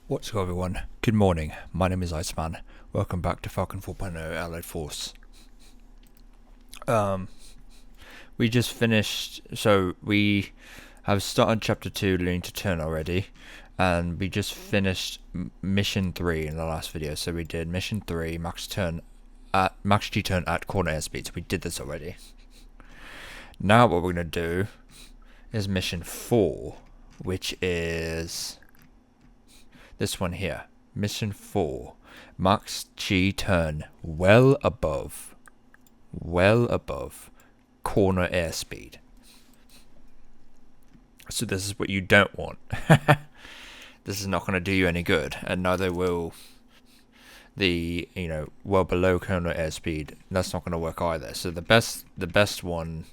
What's up everyone, good morning, my name is Iceman, welcome back to Falcon 4.0 Allied Force. We just finished, so we have started chapter 2 leading to turn already, and we just finished mission 3 in the last video. So we did mission 3, max G turn at corner airspeed, so we did this already. Now what we're going to do is mission 4, which is this one here. Mission 4. Max G turn well above corner airspeed. So this is what you don't want. This is not going to do you any good, and neither will the, well below corner airspeed. That's not going to work either. So the best one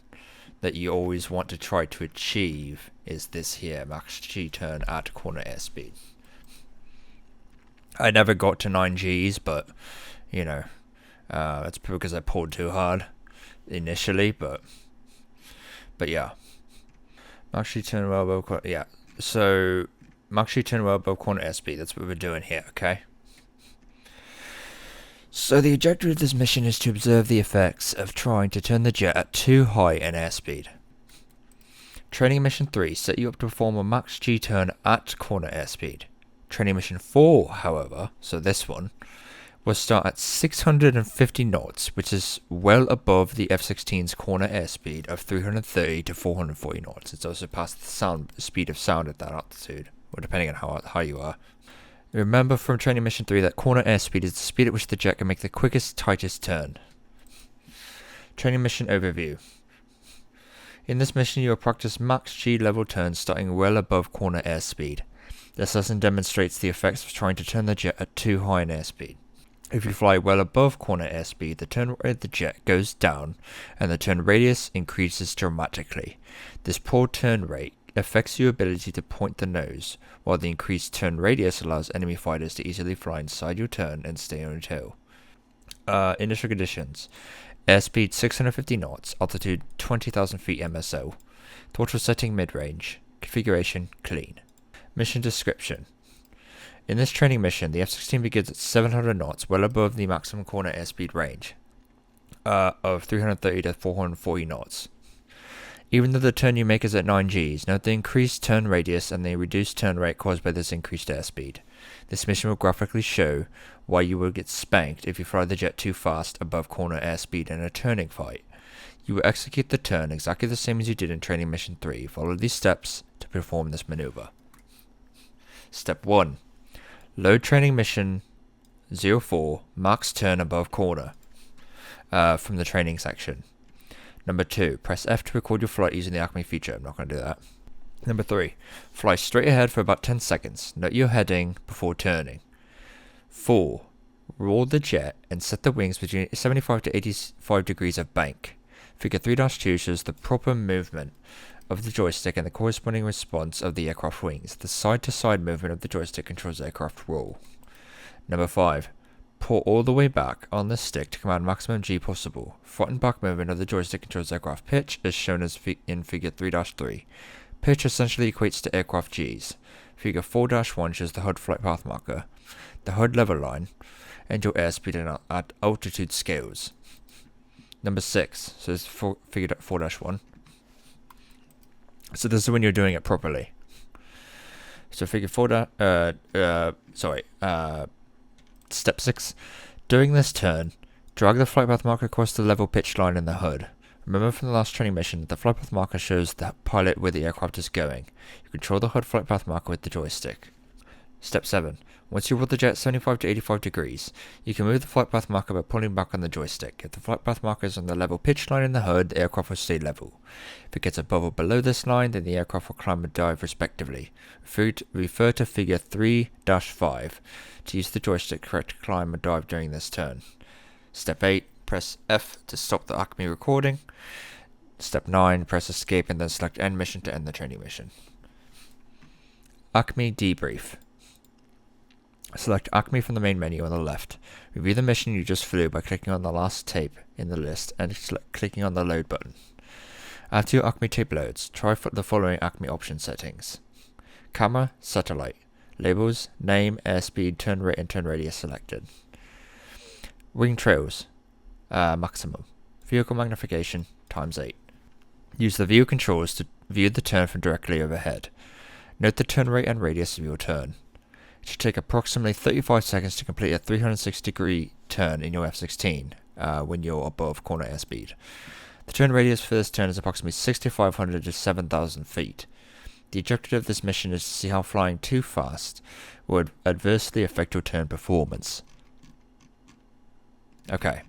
that you always want to try to achieve is this here, max G turn at corner airspeed. I never got to 9 Gs, but that's because I pulled too hard initially. But yeah, max G turn well above corner. Yeah, so max G turn well above corner airspeed. That's what we're doing here. Okay. So the objective of this mission is to observe the effects of trying to turn the jet at too high an airspeed. Training mission 3 set you up to perform a max G turn at corner airspeed. Training mission 4, however, so this one, will start at 650 knots, which is well above the F-16's corner airspeed of 330 to 440 knots. It's also past the speed of sound at that altitude, or depending on how high you are. Remember from training mission 3 that corner airspeed is the speed at which the jet can make the quickest, tightest turn. Training mission overview. In this mission you will practice max G level turns starting well above corner airspeed. This lesson demonstrates the effects of trying to turn the jet at too high an airspeed. If you fly well above corner airspeed, the turn rate of the jet goes down and the turn radius increases dramatically. This poor turn rate affects your ability to point the nose, while the increased turn radius allows enemy fighters to easily fly inside your turn and stay on your tail. Initial conditions: airspeed 650 knots, altitude 20,000 feet MSO, throttle setting mid-range, configuration clean. Mission description. In this training mission, the F-16 begins at 700 knots, well above the maximum corner airspeed range of 330 to 440 knots. Even though the turn you make is at 9 Gs, note the increased turn radius and the reduced turn rate caused by this increased airspeed. This mission will graphically show why you will get spanked if you fly the jet too fast above corner airspeed in a turning fight. You will execute the turn exactly the same as you did in training mission 3. Follow these steps to perform this maneuver. Step 1. Load training mission 04, max turn above corner from the training section. Number 2. Press F to record your flight using the Acme feature. I'm not going to do that. Number 3. Fly straight ahead for about 10 seconds. Note your heading before turning. 4. Roll the jet and set the wings between 75 to 85 degrees of bank. Figure 3-2 shows the proper movement of the joystick and the corresponding response of the aircraft wings. The side-to-side movement of the joystick controls aircraft roll. Number 5. Pull all the way back on the stick to command maximum G possible. Front and back movement of the joystick controls aircraft pitch, as shown as in figure 3-3. Pitch essentially equates to aircraft Gs. Figure 4-1 shows the HUD flight path marker, the HUD level line, and your airspeed at altitude scales. Number 6, so it's figure 4-1. So this is when you're doing it properly. So figure 4, step 6. During this turn, drag the flight path marker across the level pitch line in the HUD. Remember from the last training mission, the flight path marker shows the pilot where the aircraft is going. You control the HUD flight path marker with the joystick. Step 7. Once you roll the jet 75 to 85 degrees, you can move the flight path marker by pulling back on the joystick. If the flight path marker is on the level pitch line in the HUD, the aircraft will stay level. If it gets above or below this line, then the aircraft will climb or dive respectively. Refer to figure 3-5 to use the joystick to climb or dive during this turn. Step 8. Press F to stop the Acme recording. Step 9. Press escape and then select end mission to end the training mission. Acme debrief. Select Acme from the main menu on the left. Review the mission you just flew by clicking on the last tape in the list and clicking on the load button. After your Acme tape loads, try the following Acme option settings. Camera, satellite. Labels, name, airspeed, turn rate, and turn radius selected. Wing trails, maximum. Vehicle magnification, ×8. Use the view controls to view the turn from directly overhead. Note the turn rate and radius of your turn. It should take approximately 35 seconds to complete a 360-degree turn in your F-16 when you're above corner airspeed. The turn radius for this turn is approximately 6,500 to 7,000 feet. The objective of this mission is to see how flying too fast would adversely affect your turn performance. Okay.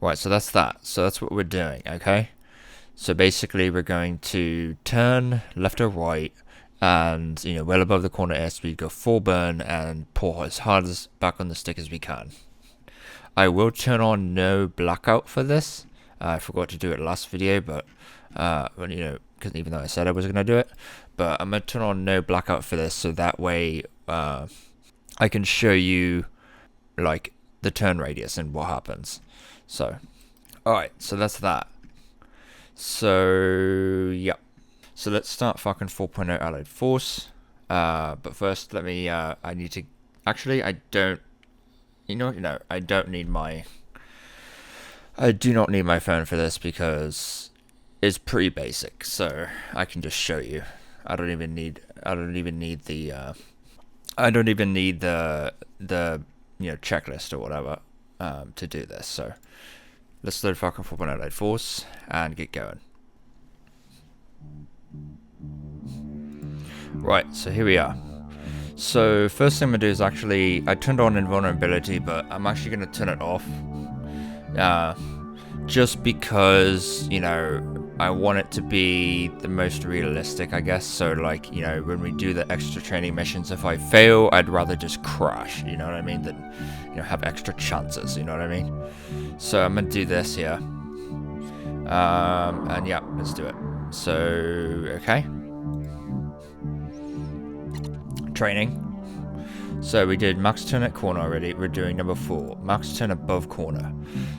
Right, so that's that. So that's what we're doing, okay? So basically we're going to turn left or right and, well above the corner airspeed, go full burn and pull as hard as back on the stick as we can. I will turn on no blackout for this. I forgot to do it last video, but, because even though I said I was going to do it, but I'm going to turn on no blackout for this so that way I can show you, like, the turn radius and what happens. So, alright, so that's that. So, yeah. So let's start Falcon 4.0 Allied Force. But first, let me, I need to, actually, I don't, I don't need my, I do not need my phone for this because it's pretty basic, so I can just show you. I don't even need the checklist or whatever, to do this, so. Let's load Falcon 4.0 Allied Force and get going. Right, so here we are. So first thing I'm going to do is actually, I turned on invulnerability, but I'm actually going to turn it off. Just because, I want it to be the most realistic, I guess. So like, when we do the extra training missions, if I fail, I'd rather just crash, you know what I mean, than, have extra chances, you know what I mean? So I'm going to do this here. And yeah, let's do it. So, okay. Training. So we did max turn at corner already. We're doing number 4, max turn above corner.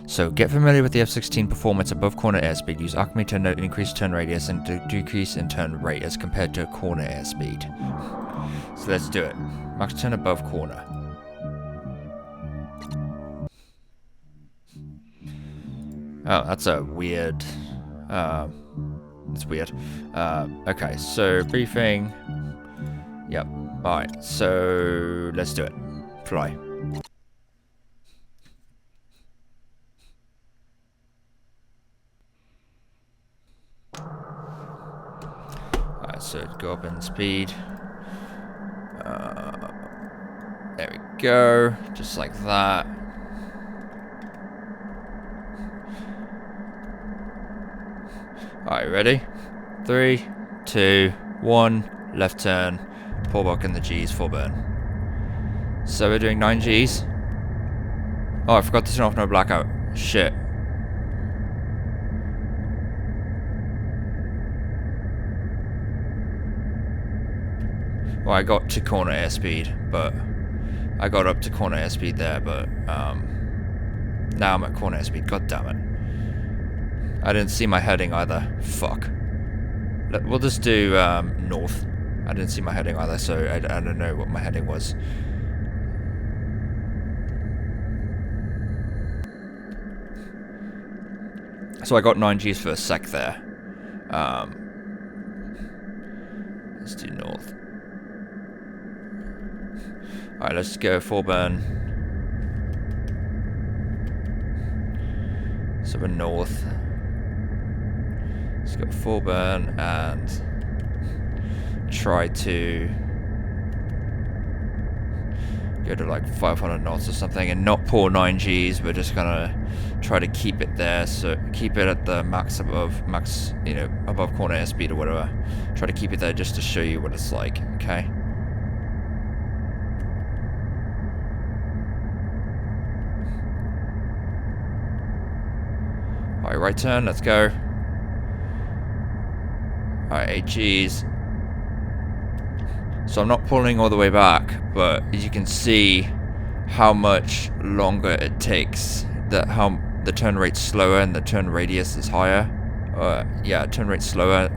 So get familiar with the F-16 performance above corner airspeed. Use Acme to note increased turn radius and decrease in turn rate as compared to corner airspeed. So let's do it. Max turn above corner. Oh, that's a weird. It's weird. Okay, so briefing. Yep. Alright, so let's do it. Fly. Alright, so go up in speed. There we go. Just like that. Alright, ready? 3, 2, 1, left turn. Pull back in the G's, full burn. So we're doing 9 G's. Oh, I forgot to turn off no blackout. Shit. Well, I got to corner airspeed, but I got up to corner airspeed there, but now I'm at corner airspeed. God damn it. I didn't see my heading either. Fuck. We'll just do north. I didn't see my heading either, so I don't know what my heading was. So I got 9 Gs for a sec there. Let's do north. Alright, let's go full burn. So we're north. Let's go full burn and try to go to like 500 knots or something and not pull 9 Gs. We're just gonna try to keep it there, so keep it at the above corner airspeed or whatever. Try to keep it there just to show you what it's like, okay? Alright, right turn, let's go. Alright, 8 Gs. So I'm not pulling all the way back, but as you can see how much longer it takes, how the turn rate's slower and the turn radius is higher. Turn rate's slower.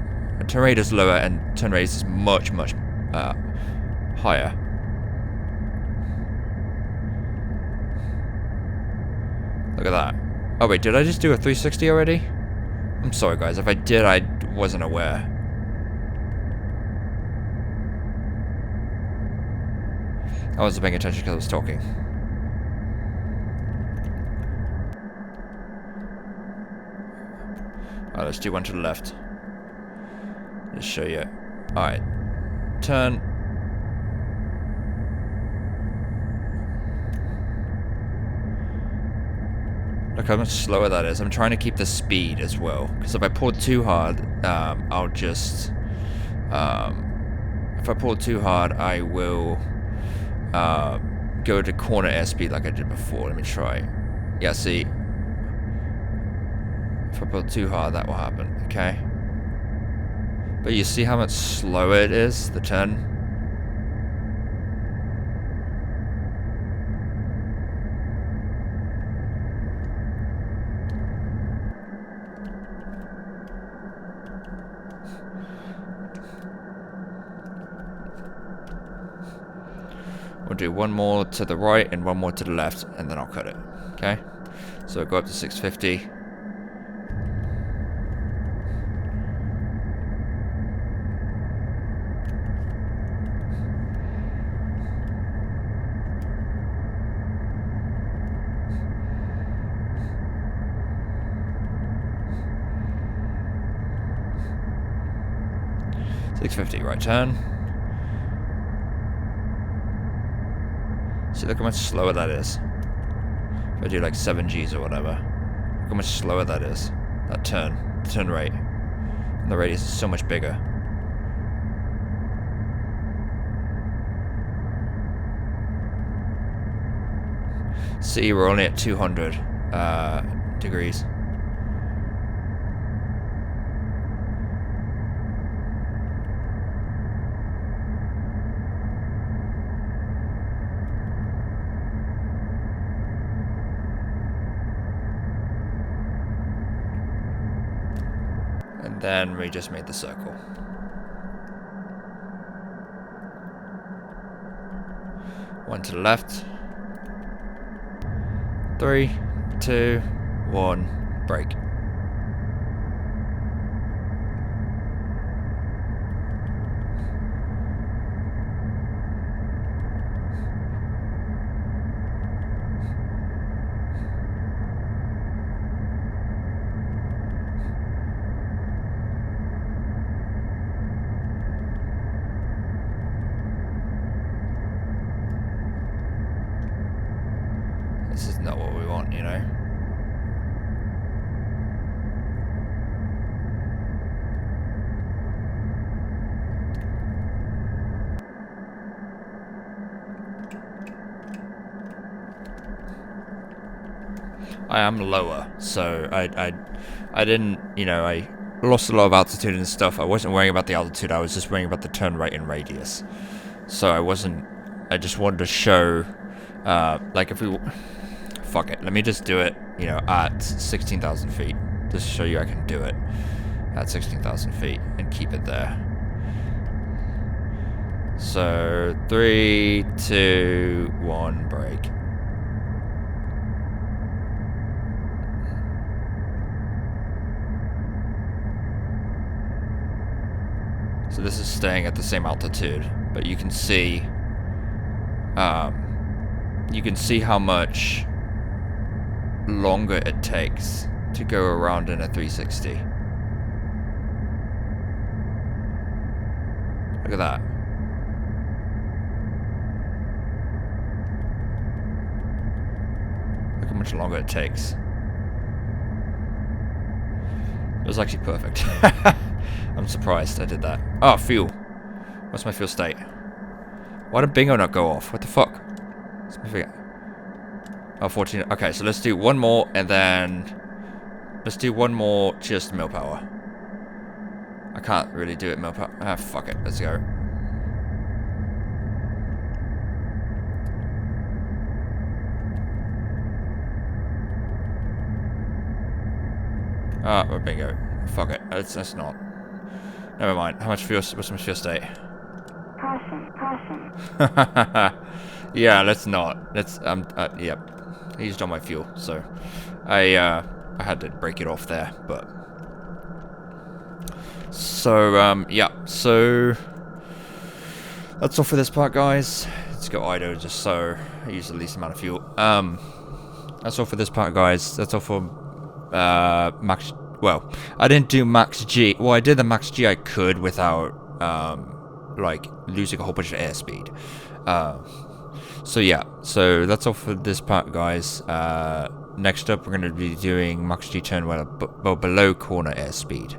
Turn rate is lower and turn radius is much, much higher higher. Look at that. Oh wait, did I just do a 360 already? I'm sorry guys, if I did, I wasn't aware. I wasn't paying attention because I was talking. Alright, let's do one to the left. Just show you. Alright. Turn. Look how much slower that is. I'm trying to keep the speed as well. Because if I pull too hard, I'll just... if I pull too hard, I will go to corner airspeed like I did before. Let me try. Yeah, see? If I pull too hard, that will happen. Okay? But you see how much slower it is, the turn? We'll do one more to the right and one more to the left, and then I'll cut it. Okay? So go up to 650. Right turn. See, look how much slower that is. If I do like 7 Gs or whatever. Look how much slower that is. That turn. The turn rate. And the radius is so much bigger. See, we're only at 200 degrees. And then we just made the circle. One to the left. 3, 2, 1, break. This is not what we want, you know? I am lower, so I didn't, you know, I lost a lot of altitude and stuff. I wasn't worrying about the altitude, I was just worrying about the turn rate and radius. So I just wanted to show, like if we... Fuck it, let me just do it, you know, at 16,000 feet. Just to show you I can do it at 16,000 feet and keep it there. So, 3, 2, 1, break. So this is staying at the same altitude, but you can see how much longer it takes to go around in a 360. Look at that. Look how much longer it takes. It was actually perfect. I'm surprised I did that. Oh, fuel. What's my fuel state? Why did bingo not go off? What the fuck? Let me figure. Oh, 14. Okay, so let's do one more, and then let's do one more just mill power. I can't really do it mill power. Ah, fuck it. Let's go. Ah, oh, bingo. Fuck it. That's not. Never mind. How much fuel? What's my fuel state? Caution, caution. Yeah, let's not. Let's, yep. I used all my fuel, so I had to break it off there, but. So, yeah, so that's all for this part, guys. Let's go idle just so I use the least amount of fuel. That's all for this part, guys. That's all for, max, well, I didn't do max G. Well, I did the max G I could without, like, losing a whole bunch of airspeed. So yeah, so that's all for this part, guys. Next up, we're going to be doing max G turn well below corner airspeed.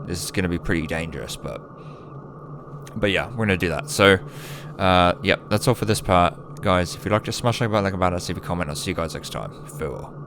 This is going to be pretty dangerous, but yeah, we're going to do that. So, yeah, that's all for this part, guys. If you'd like to smash like a button, leave a comment. I'll see you guys next time. Farewell.